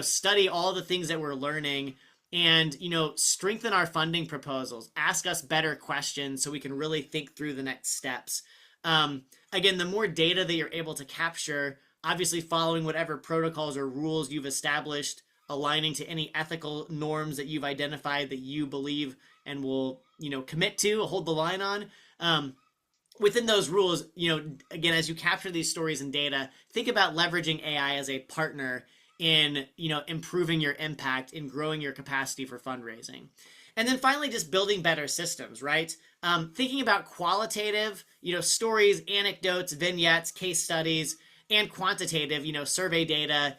study all the things that we're learning and strengthen our funding proposals, ask us better questions so we can really think through the next steps. Again, the more data that you're able to capture, obviously following whatever protocols or rules you've established, aligning to any ethical norms that you've identified that you believe and will commit to, hold the line on. Within those rules, again, as you capture these stories and data, think about leveraging AI as a partner in improving your impact, in growing your capacity for fundraising. And then finally, just building better systems, right? Thinking about qualitative stories, anecdotes, vignettes, case studies, and quantitative survey data,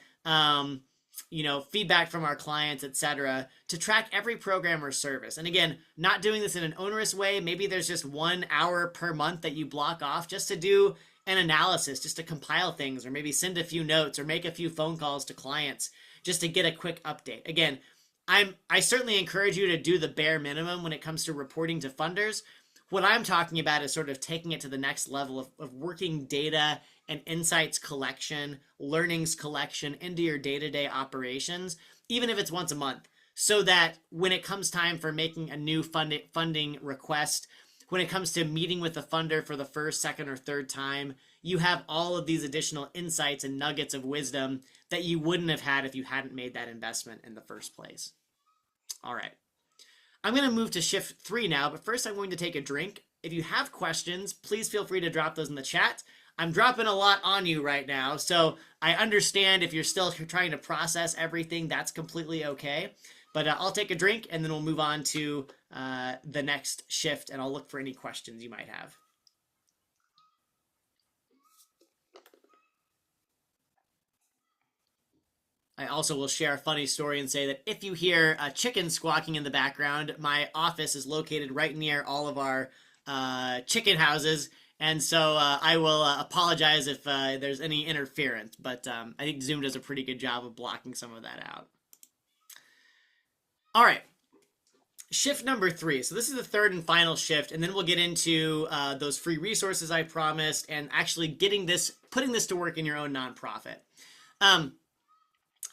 feedback from our clients, etc., to track every program or service. And again, not doing this in an onerous way. Maybe there's just 1 hour per month that you block off just to do an analysis, just to compile things, or maybe send a few notes or make a few phone calls to clients just to get a quick update. Again, I certainly encourage you to do the bare minimum when it comes to reporting to funders. What I'm talking about is sort of taking it to the next level of working data and insights collection, learnings collection into your day-to-day operations, even if it's once a month, so that when it comes time for making a new funding request, when it comes to meeting with the funder for the first, second, or third time, you have all of these additional insights and nuggets of wisdom that you wouldn't have had if you hadn't made that investment in the first place. All right. I'm going to move to shift 3 now, but first I'm going to take a drink. If you have questions, please feel free to drop those in the chat. I'm dropping a lot on you right now, so I understand if you're still trying to process everything, that's completely okay. But I'll take a drink, and then we'll move on to the next shift, and I'll look for any questions you might have. I also will share a funny story and say that if you hear a chicken squawking in the background, my office is located right near all of our chicken houses. And so I will apologize if there's any interference, but I think Zoom does a pretty good job of blocking some of that out. All right, shift number 3. So this is the third and final shift, and then we'll get into those free resources I promised and actually putting this to work in your own nonprofit.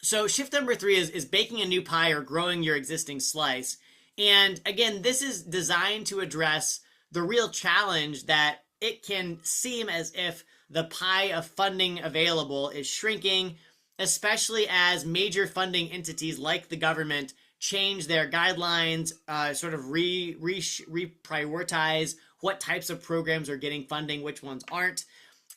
So shift number 3 is baking a new pie or growing your existing slice. And again, this is designed to address the real challenge that it can seem as if the pie of funding available is shrinking, especially as major funding entities like the government change their guidelines, sort of reprioritize what types of programs are getting funding, which ones aren't.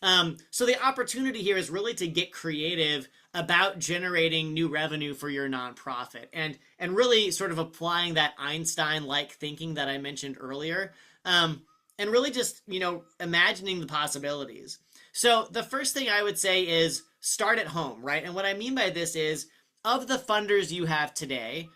So the opportunity here is really to get creative about generating new revenue for your nonprofit, and really sort of applying that Einstein-like thinking that I mentioned earlier, and really just imagining the possibilities. So the first thing I would say is start at home, right? And what I mean by this is, of the funders you have today,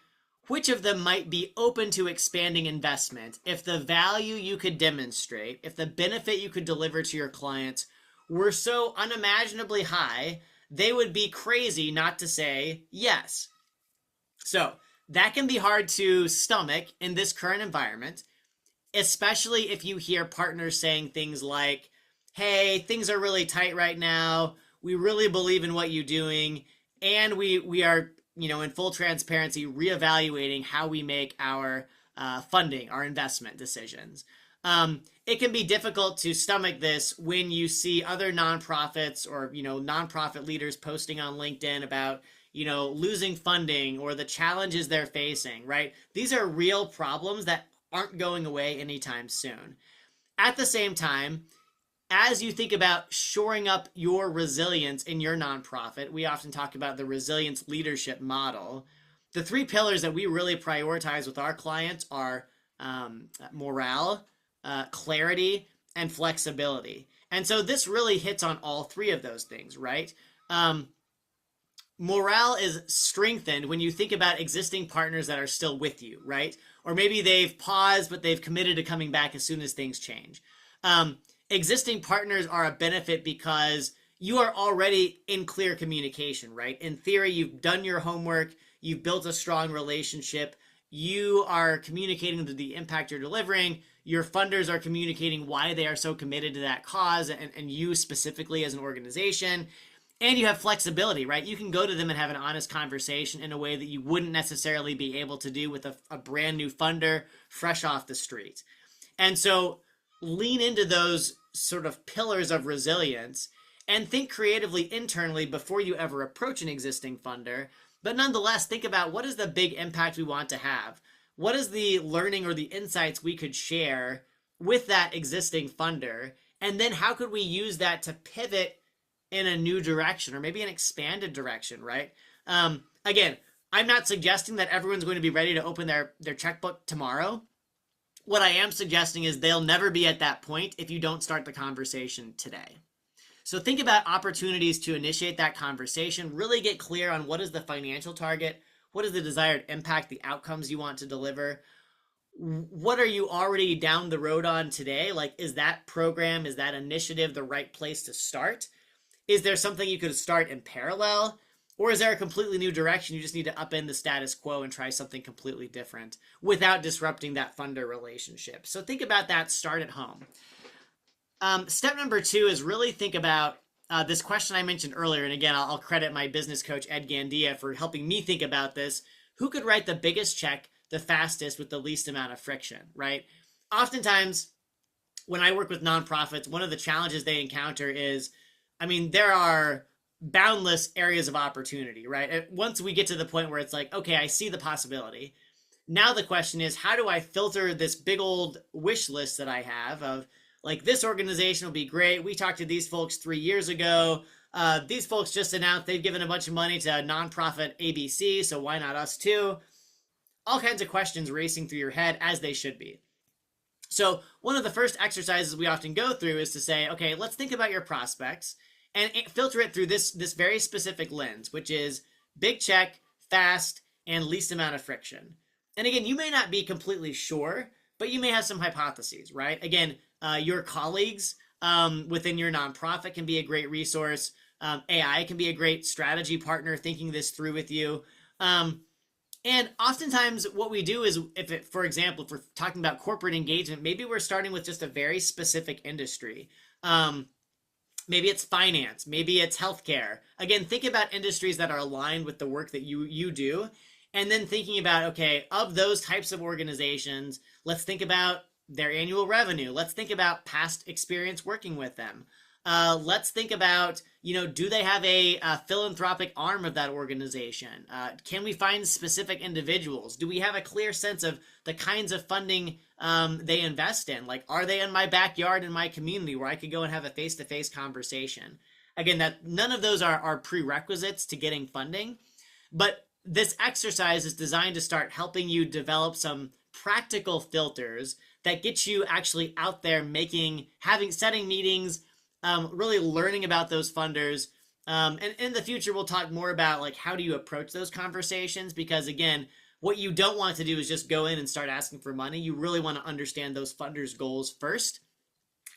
which of them might be open to expanding investment if the value you could demonstrate, if the benefit you could deliver to your clients were so unimaginably high, they would be crazy not to say yes. So that can be hard to stomach in this current environment, especially if you hear partners saying things like, hey, things are really tight right now. We really believe in what you're doing. And we are, in full transparency, reevaluating how we make our funding, our investment decisions. It can be difficult to stomach this when you see other nonprofits or, nonprofit leaders posting on LinkedIn about, losing funding or the challenges they're facing, right? These are real problems that aren't going away anytime soon. At the same time, as you think about shoring up your resilience in your nonprofit, we often talk about the resilience leadership model. The three pillars that we really prioritize with our clients are morale, clarity, and flexibility. And so this really hits on all three of those things, right? Morale is strengthened when you think about existing partners that are still with you, right? Or maybe they've paused, but they've committed to coming back as soon as things change. Existing partners are a benefit because you are already in clear communication, right? In theory, you've done your homework, you've built a strong relationship, you are communicating the impact you're delivering, your funders are communicating why they are so committed to that cause, and you specifically as an organization, and you have flexibility, right? You can go to them and have an honest conversation in a way that you wouldn't necessarily be able to do with a brand new funder fresh off the street. And so lean into those sort of pillars of resilience and think creatively internally before you ever approach an existing funder. But nonetheless, think about, what is the big impact we want to have? What is the learning or the insights we could share with that existing funder? And then how could we use that to pivot in a new direction, or maybe an expanded direction, right? Again, I'm not suggesting that everyone's going to be ready to open their checkbook tomorrow. What I am suggesting is they'll never be at that point if you don't start the conversation today. So think about opportunities to initiate that conversation, really get clear on what is the financial target, what is the desired impact, the outcomes you want to deliver, what are you already down the road on today? Like, is that program, is that initiative the right place to start? Is there something you could start in parallel? Or is there a completely new direction? You just need to upend the status quo and try something completely different without disrupting that funder relationship. So think about that, start at home. Step number 2 is really think about this question I mentioned earlier. And again, I'll credit my business coach, Ed Gandia, for helping me think about this. Who could write the biggest check the fastest with the least amount of friction, right? Oftentimes, when I work with nonprofits, one of the challenges they encounter is, there are boundless areas of opportunity, right? Once we get to the point where it's like, okay, I see the possibility. Now the question is, how do I filter this big old wish list that I have of, like, this organization will be great. We talked to these folks 3 years ago. These folks just announced they've given a bunch of money to nonprofit ABC, so why not us too? All kinds of questions racing through your head, as they should be. So one of the first exercises we often go through is to say, okay, let's think about your prospects and filter it through this very specific lens, which is big check, fast, and least amount of friction. And again, you may not be completely sure, but you may have some hypotheses, right? Again, your colleagues within your nonprofit can be a great resource. AI can be a great strategy partner thinking this through with you. And oftentimes what we do is, for example, if we're talking about corporate engagement, maybe we're starting with just a very specific industry. Maybe it's finance, maybe it's healthcare. Again, think about industries that are aligned with the work that you do. And then thinking about, okay, of those types of organizations, let's think about their annual revenue. Let's think about past experience working with them. Let's think about, do they have a philanthropic arm of that organization? Can we find specific individuals? Do we have a clear sense of the kinds of funding they invest in? Like, are they in my backyard in my community where I could go and have a face-to-face conversation? Again, that none of those are prerequisites to getting funding, but this exercise is designed to start helping you develop some practical filters that get you actually out there setting meetings, really learning about those funders. And in the future, we'll talk more about like how do you approach those conversations, because again, what you don't want to do is just go in and start asking for money. You really want to understand those funders' goals first,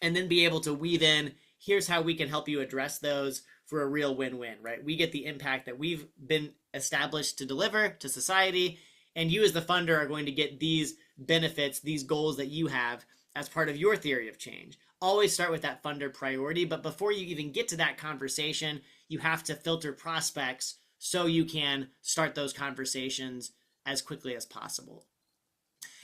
and then be able to weave in, here's how we can help you address those for a real win-win, right? We get the impact that we've been established to deliver to society, and you as the funder are going to get these benefits, these goals that you have as part of your theory of change. Always start with that funder priority, but before you even get to that conversation, you have to filter prospects so you can start those conversations as quickly as possible.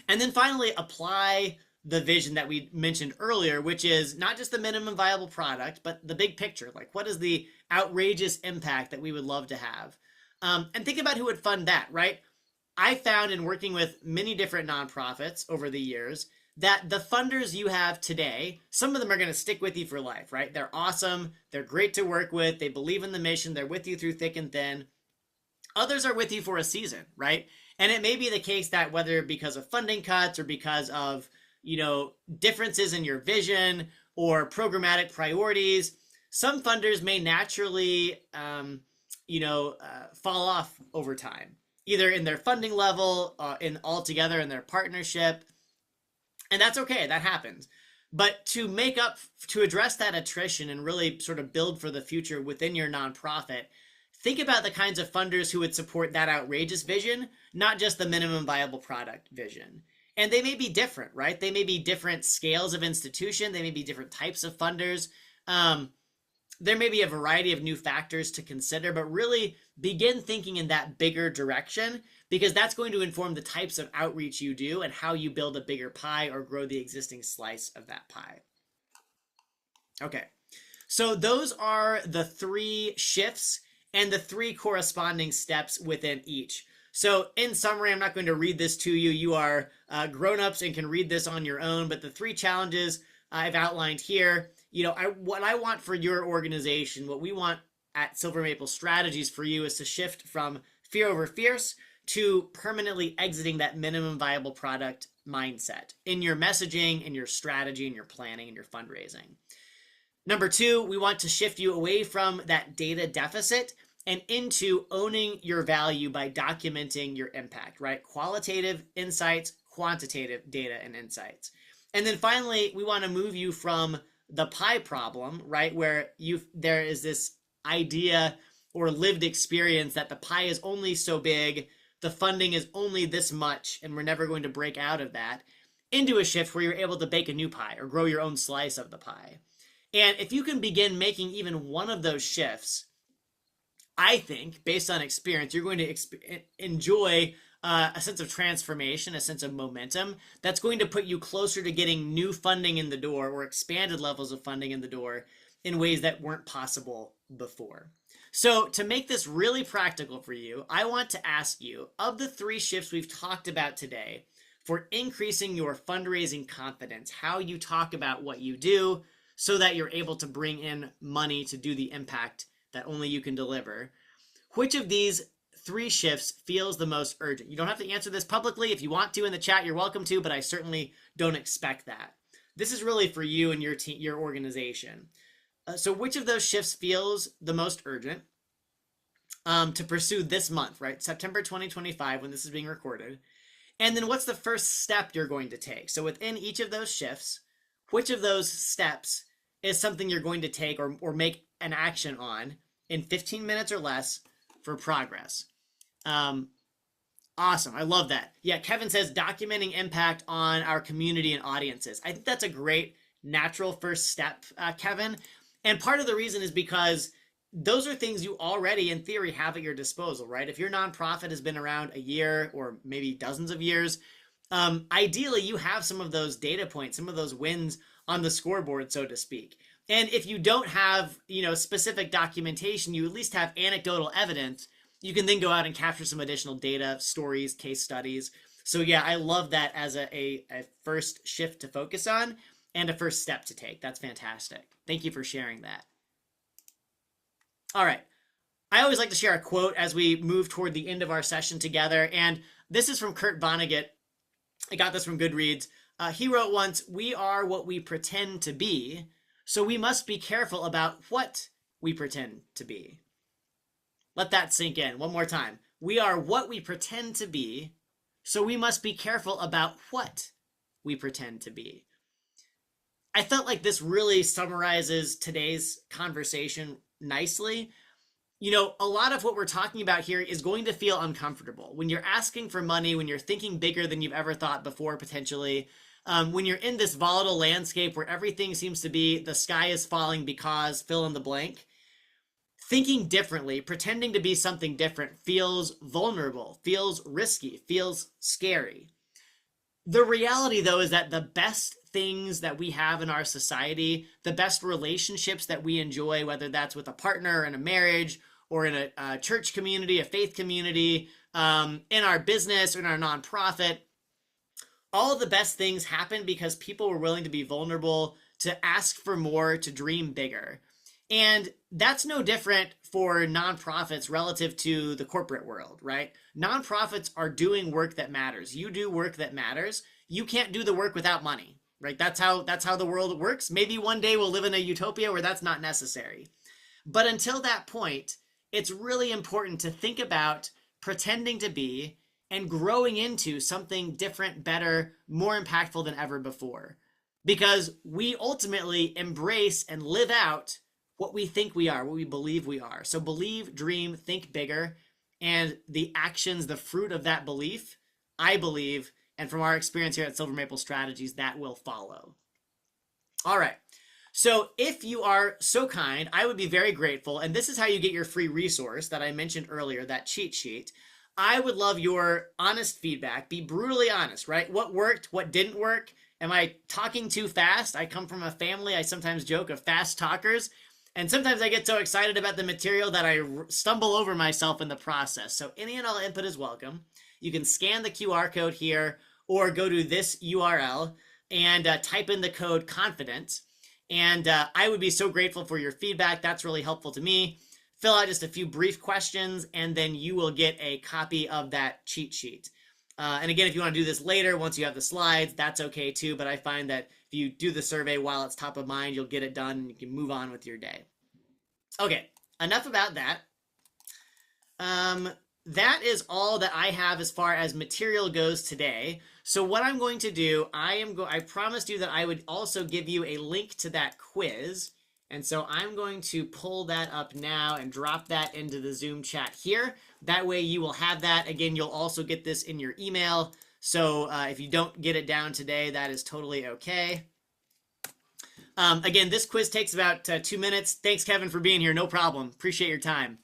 And then finally, apply the vision that we mentioned earlier, which is not just the minimum viable product, but the big picture. Like, what is the outrageous impact that we would love to have? And think about who would fund that, right? I found in working with many different nonprofits over the years that the funders you have today, some of them are going to stick with you for life, right? They're awesome. They're great to work with. They believe in the mission. They're with you through thick and thin. Others are with you for a season, right? And it may be the case that whether because of funding cuts or because of, differences in your vision or programmatic priorities, some funders may naturally, fall off over time, either in their funding level, altogether in their partnership. And that's okay, that happens. But to address that attrition and really sort of build for the future within your nonprofit, think about the kinds of funders who would support that outrageous vision, not just the minimum viable product vision. And they may be different, right? They may be different scales of institution. They may be different types of funders. There may be a variety of new factors to consider, but really begin thinking in that bigger direction, because that's going to inform the types of outreach you do and how you build a bigger pie or grow the existing slice of that pie. Okay, so those are the 3 shifts and the 3 corresponding steps within each. So in summary, I'm not going to read this to you. You are grown-ups and can read this on your own, but the 3 challenges I've outlined here, what I want for your organization, what we want at Silver Maple Strategies for you is to shift from fear over fierce to permanently exiting that minimum viable product mindset in your messaging, in your strategy, in your planning, and your fundraising. Number 2, we want to shift you away from that data deficit and into owning your value by documenting your impact, right? Qualitative insights, quantitative data and insights. And then finally, we want to move you from the pie problem, right? Where there is this idea or lived experience that the pie is only so big, the funding is only this much, and we're never going to break out of that, into a shift where you're able to bake a new pie or grow your own slice of the pie. And if you can begin making even one of those shifts, I think, based on experience, you're going to enjoy a sense of transformation, a sense of momentum that's going to put you closer to getting new funding in the door or expanded levels of funding in the door in ways that weren't possible before. So to make this really practical for you, I want to ask you, of the 3 shifts we've talked about today for increasing your fundraising confidence, how you talk about what you do so that you're able to bring in money to do the impact that only you can deliver, which of these 3 shifts feels the most urgent? You don't have to answer this publicly. If you want to in the chat, you're welcome to, but I certainly don't expect that. This is really for you and your team, your organization. So which of those shifts feels the most urgent to pursue this month, right? September 2025, when this is being recorded. And then what's the first step you're going to take? So within each of those shifts, which of those steps is something you're going to take or make an action on in 15 minutes or less for progress? Awesome. I love that. Yeah, Kevin says documenting impact on our community and audiences. I think that's a great natural first step, Kevin. And part of the reason is because those are things you already, in theory, have at your disposal, right? If your nonprofit has been around a year or maybe dozens of years, ideally you have some of those data points, some of those wins on the scoreboard, so to speak. And if you don't have, specific documentation, you at least have anecdotal evidence. You can then go out and capture some additional data, stories, case studies. So yeah, I love that as a first shift to focus on and a first step to take. That's fantastic. Thank you for sharing that. All right. I always like to share a quote as we move toward the end of our session together. And this is from Kurt Vonnegut. I got this from Goodreads. He wrote once, "We are what we pretend to be, so we must be careful about what we pretend to be." Let that sink in one more time. We are what we pretend to be, so we must be careful about what we pretend to be. I felt like this really summarizes today's conversation nicely. A lot of what we're talking about here is going to feel uncomfortable. When you're asking for money, when you're thinking bigger than you've ever thought before, potentially, when you're in this volatile landscape where everything seems to be the sky is falling because fill in the blank, thinking differently, pretending to be something different feels vulnerable, feels risky, feels scary. The reality, though, is that the best things that we have in our society, the best relationships that we enjoy, whether that's with a partner in a marriage or in a church community, a faith community, in our business or in our nonprofit, all of the best things happen because people were willing to be vulnerable, to ask for more, to dream bigger. And that's no different for nonprofits relative to the corporate world, right? Nonprofits are doing work that matters. You do work that matters. You can't do the work without money, right? That's how the world works. Maybe one day we'll live in a utopia where that's not necessary. But until that point, it's really important to think about pretending to be and growing into something different, better, more impactful than ever before. Because we ultimately embrace and live out what we think we are, what we believe we are. So believe, dream, think bigger, and the actions, the fruit of that belief, I believe, and from our experience here at Silver Maple Strategies, that will follow. All right. So if you are so kind, I would be very grateful. And this is how you get your free resource that I mentioned earlier, that cheat sheet. I would love your honest feedback. Be brutally honest, right? What worked? What didn't work? Am I talking too fast? I come from a family, I sometimes joke, of fast talkers. And sometimes I get so excited about the material that I stumble over myself in the process. So any and all input is welcome. You can scan the QR code here or go to this URL and type in the code CONFIDENT. And I would be so grateful for your feedback. That's really helpful to me. Fill out just a few brief questions, and then you will get a copy of that cheat sheet. And again, if you want to do this later, once you have the slides, that's okay too. But I find that if you do the survey while it's top of mind, you'll get it done and you can move on with your day. Okay, enough about that. That is all that I have as far as material goes today. So what I'm going to do, I promised you that I would also give you a link to that quiz. And so I'm going to pull that up now and drop that into the Zoom chat here. That way you will have that. Again, you'll also get this in your email. So if you don't get it down today, that is totally okay. Again, this quiz takes about 2 minutes. Thanks, Kevin, for being here. No problem. Appreciate your time.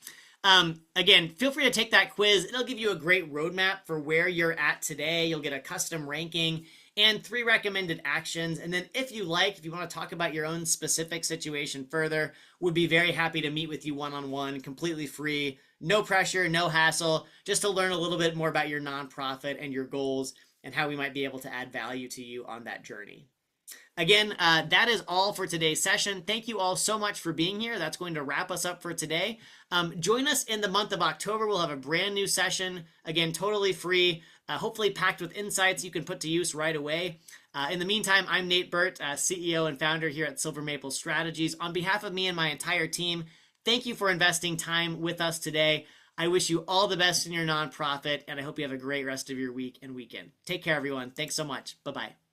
Again, feel free to take that quiz. It'll give you a great roadmap for where you're at today. You'll get a custom ranking and 3 recommended actions. And then if you want to talk about your own specific situation further, would be very happy to meet with you one-on-one, completely free, no pressure, no hassle, just to learn a little bit more about your nonprofit and your goals and how we might be able to add value to you on that journey. Again, that is all for today's session. Thank you all so much for being here. That's going to wrap us up for today. Join us in the month of October. We'll have a brand new session, again, totally free, hopefully packed with insights you can put to use right away. In the meantime, I'm Nate Birt, CEO and founder here at Silver Maple Strategies. On behalf of me and my entire team, thank you for investing time with us today. I wish you all the best in your nonprofit, and I hope you have a great rest of your week and weekend. Take care, everyone. Thanks so much. Bye-bye.